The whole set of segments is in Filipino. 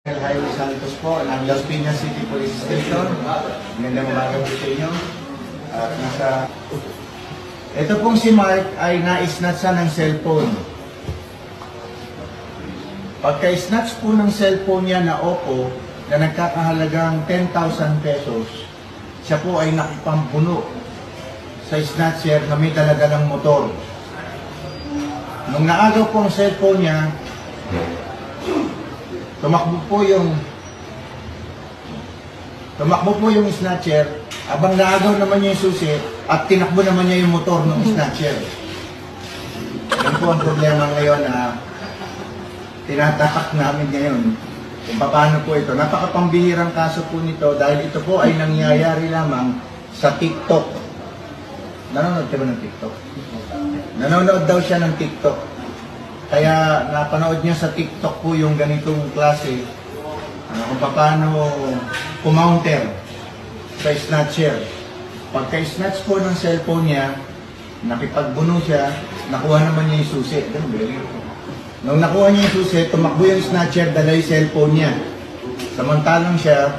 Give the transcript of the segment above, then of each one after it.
Highway Santos po, ng Las Piñas City Police Station. Magandang umaga po sa inyo. At ito pong si Mark ay na-snatcha ng cellphone. Pagka-snatch po ng cellphone niya na Oppo na nagkakahalagang 10,000 pesos, siya po ay nakipampuno sa snatcher na may daladalang motor. Nung naagaw po ang cellphone niya, tumakbo po yung snatcher, abang naagaw naman niya yung susi at tinakbo naman niya yung motor ng snatcher. Yan po ang problema ngayon na tinatahak namin ngayon. Kung paano po ito. Napakapambihirang kaso po nito dahil ito po ay nangyayari lamang sa TikTok. Nanonood ka ba ng TikTok? Nanonood daw siya ng TikTok. Kaya napanood niya sa TikTok po yung ganitong klase kung paano kumounter sa snatcher. Pagka-snatch po ng cellphone niya, nakipagbuno siya, nakuha naman niya yung susi. Nung nakuha niya yung susi, tumakbo yung snatcher, dala yung cellphone niya. Samantalang siya,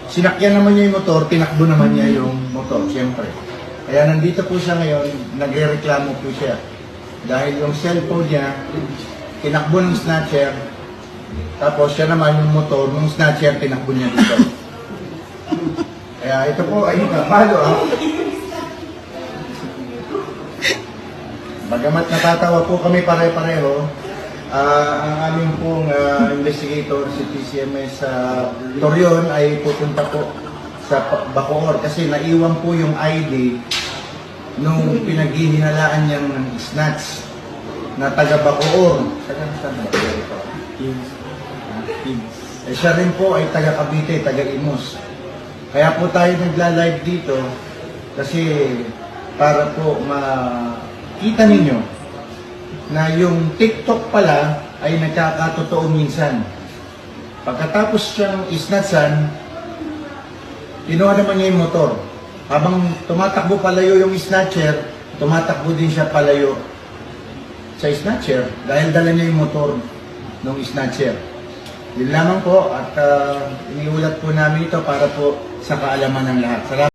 sinakyan naman niya yung motor, tinakbo naman niya yung motor, siyempre. Kaya nandito po siya ngayon, nagre-reklamo po siya. Dahil yung cellphone niya, tinakbo ng snatcher, tapos siya naman yung motor, ng snatcher, tinakbo niya dito. Kaya ito po ay malo. Bagamat natatawa po kami pare-pareho, ang aming pong investigator, si PCMS Torion, ay pupunta po sa Bacoor kasi naiwan po yung ID nung pinaghihinalaan niyang snatch na taga Bacoor. Siya rin po ay taga Cavite, taga Imus. Kaya po tayo nagla-live dito kasi para po makita ninyo na yung TikTok pala ay nagkakatotoo minsan. Pagkatapos siyang isnatchan, kinuha naman niya yung motor. Habang tumatakbo palayo yung snatcher, tumatakbo din siya palayo sa snatcher dahil dala niya yung motor ng snatcher. Yun lamang po at iniulat po namin ito para po sa kaalaman ng lahat. Salamat.